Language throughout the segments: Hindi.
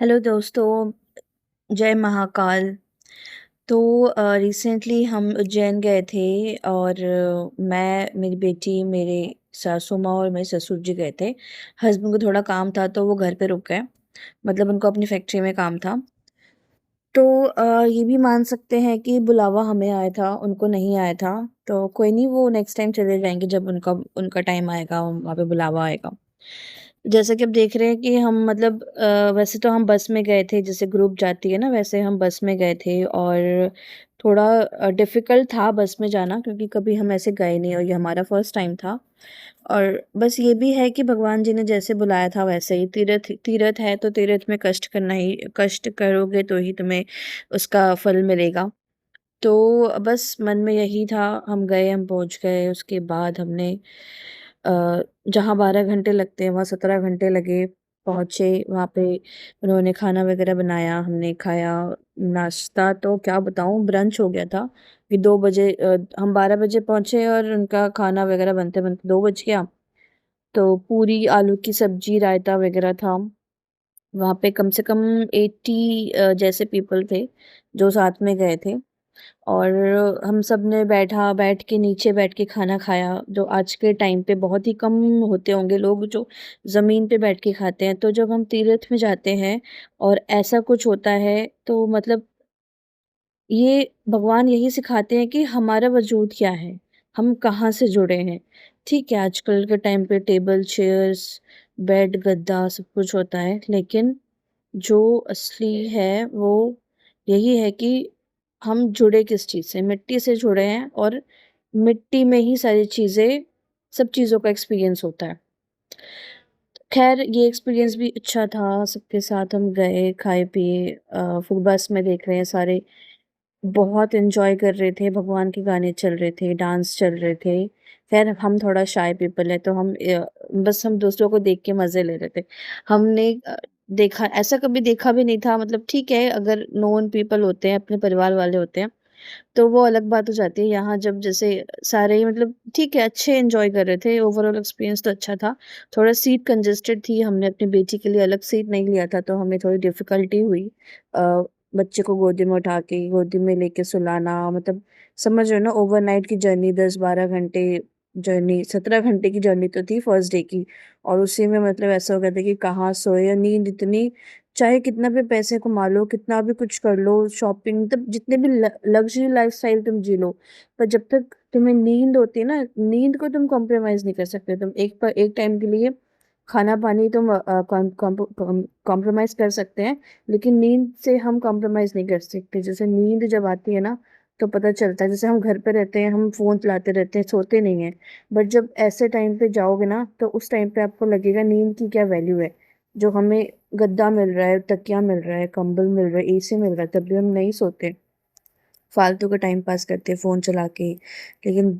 हेलो दोस्तों, जय महाकाल। तो रिसेंटली हम उज्जैन गए थे और मैं, मेरी बेटी, मेरे सासू माँ और मेरे ससुर जी गए थे। हस्बैंड को थोड़ा काम था तो वो घर पे रुक गए, मतलब उनको अपनी फैक्ट्री में काम था। तो ये भी मान सकते हैं कि बुलावा हमें आया था, उनको नहीं आया था। तो कोई नहीं, वो नेक्स्ट टाइम चले जाएंगे जब उनका उनका टाइम आएगा, वहाँ पे बुलावा आएगा। जैसा कि अब देख रहे हैं कि हम मतलब वैसे तो हम बस में गए थे, जैसे ग्रुप जाती है ना, वैसे हम बस में गए थे। और थोड़ा डिफ़िकल्ट था बस में जाना, क्योंकि कभी हम ऐसे गए नहीं और ये हमारा फर्स्ट टाइम था। और बस ये भी है कि भगवान जी ने जैसे बुलाया था वैसे ही, तीर्थ तीर्थ है तो तीर्थ में कष्ट करना ही, कष्ट करोगे तो ही तुम्हें उसका फल मिलेगा। तो बस मन में यही था, हम गए, हम पहुँच गए, उसके बाद हमने जहाँ 12 घंटे लगते हैं वहाँ 17 घंटे लगे, पहुँचे वहाँ पे। उन्होंने खाना वगैरह बनाया, हमने खाया। नाश्ता तो क्या बताऊँ, ब्रंच हो गया था कि 2 बजे हम 12 बजे पहुँचे और उनका खाना वगैरह बनते-बनते 2 बज गया। तो पूरी, आलू की सब्ज़ी, रायता वगैरह था। वहाँ पे कम से कम 80 जैसे पीपल थे, जो साथ में गए थे। और हम सब ने बैठ के, नीचे बैठ के खाना खाया, जो आज के टाइम पे बहुत ही कम होते होंगे लोग जो ज़मीन पे बैठ के खाते हैं। तो जब हम तीर्थ में जाते हैं और ऐसा कुछ होता है, तो मतलब ये भगवान यही सिखाते हैं कि हमारा वजूद क्या है, हम कहाँ से जुड़े हैं। ठीक है, आजकल के टाइम पे टेबल, चेयर्स, बेड, गद्दा सब कुछ होता है, लेकिन जो असली है वो यही है कि हम जुड़े किस चीज़ से, मिट्टी से जुड़े हैं। और मिट्टी में ही सारी चीज़ें, सब चीज़ों का एक्सपीरियंस होता है। खैर, ये एक्सपीरियंस भी अच्छा था, सबके साथ हम गए, खाए-पिए। फिर बस में देख रहे हैं सारे बहुत एन्जॉय कर रहे थे, भगवान के गाने चल रहे थे, डांस चल रहे थे। ख़ैर हम थोड़ा शाय पीपल है तो हम बस हम दूसरों को देख के मज़े ले रहे थे। हमने देखा, ऐसा कभी देखा भी नहीं था। मतलब ठीक है, अगर नोन पीपल होते हैं, अपने परिवार वाले होते हैं, तो वो अलग बात हो जाती है। यहाँ जब जैसे सारे ही मतलब ठीक है, अच्छे एन्जॉय कर रहे थे, ओवरऑल एक्सपीरियंस तो अच्छा था। थोड़ा सीट कंजेस्टेड थी, हमने अपनी बेटी के लिए अलग सीट नहीं लिया था, तो हमें थोड़ी डिफ़िकल्टी हुई। अ, बच्चे को गोदी में उठा के, गोदी में लेके सुलाना, मतलब समझ रहे हो ना, ओवरनाइट की जर्नी, 10-12 घंटे जर्नी, 17 घंटे की जर्नी तो थी फर्स्ट डे की। और उसी में मतलब ऐसा हो गया था कि कहाँ सोए, और नींद इतनी, चाहे कितना भी पैसे कमा लो, कितना भी कुछ कर लो, शॉपिंग, मतलब जितने भी लग्ज़री लाइफ़स्टाइल तुम जी लो, पर जब तक तुम्हें नींद होती है ना, नींद को तुम कॉम्प्रोमाइज़ नहीं कर सकते। तुम एक टाइम के लिए खाना-पानी तुम कॉम्प्रोमाइज़ कर सकते हैं, लेकिन नींद से हम कॉम्प्रोमाइज़ नहीं कर सकते। जैसे नींद जब आती है ना, तो पता चलता है, जैसे हम घर पे रहते हैं, हम फ़ोन चलाते रहते हैं, सोते नहीं हैं। बट जब ऐसे टाइम पे जाओगे ना, तो उस टाइम पे आपको लगेगा नींद की क्या वैल्यू है। जो हमें गद्दा मिल रहा है, तकिया मिल रहा है, कंबल मिल रहा है, एसी मिल रहा है, तब भी हम नहीं सोते। फालतू का टाइम पास करते हैं फ़ोन चला के। लेकिन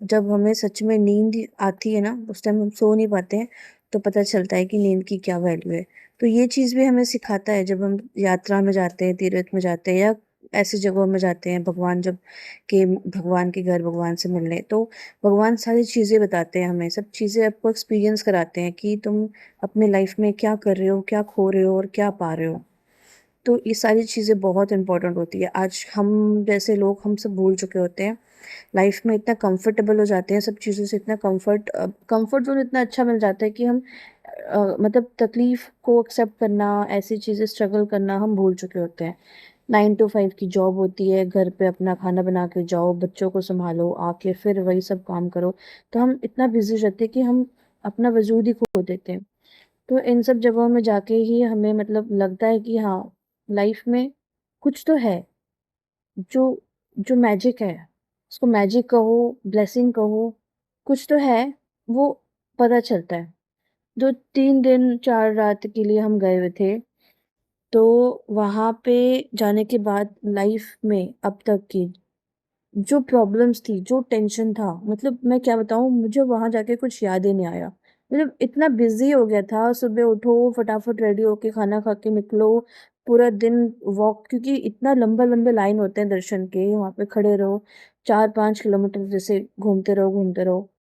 जब हमें सच में नींद आती है ना, उस टाइम हम सो नहीं पाते हैं, तो पता चलता है कि नींद की क्या वैल्यू है। तो ये चीज़ भी हमें सिखाता है, जब हम यात्रा में जाते हैं, तीर्थ में जाते हैं, या ऐसी जगहों में जाते हैं, भगवान के घर, भगवान से मिलने। तो भगवान सारी चीज़ें बताते हैं हमें, सब चीज़ें आपको एक्सपीरियंस कराते हैं कि तुम अपने लाइफ़ में क्या कर रहे हो, क्या खो रहे हो और क्या पा रहे हो। तो ये सारी चीज़ें बहुत इम्पोर्टेंट होती है। आज हम जैसे लोग, हम सब भूल चुके होते हैं। लाइफ़ में इतना कंफर्टेबल हो जाते हैं, सब चीज़ों से इतना कंफर्ट ज़ोन इतना अच्छा मिल जाता है कि हम मतलब तकलीफ़ को एक्सेप्ट करना, ऐसी चीज़ें स्ट्रगल करना हम भूल चुके होते हैं। 9 टू 5 की जॉब होती है, घर पे अपना खाना बना के जाओ, बच्चों को सँभालो, आके फिर वही सब काम करो। तो हम इतना बिज़ी रहते हैं कि हम अपना वजूद ही खो देते हैं। तो इन सब जगहों में जाके ही हमें मतलब लगता है कि हाँ, लाइफ में कुछ तो है, जो जो मैजिक है, उसको मैजिक कहो, ब्लेसिंग कहो, कुछ तो है, वो पता चलता है। जो 3 दिन 4 रात के लिए हम गए हुए थे, तो वहाँ पे जाने के बाद लाइफ में अब तक की जो प्रॉब्लम्स थी, जो टेंशन था, मतलब मैं क्या बताऊँ, मुझे वहाँ जाके कुछ याद ही नहीं आया। मतलब इतना बिज़ी हो गया था, सुबह उठो, फटाफट रेडी होके खाना खा के निकलो, पूरा दिन वॉक, क्योंकि इतना लंबे-लंबे लाइन होते हैं दर्शन के, वहाँ पे खड़े रहो, 4-5 किलोमीटर जैसे घूमते रहो, घूमते रहो।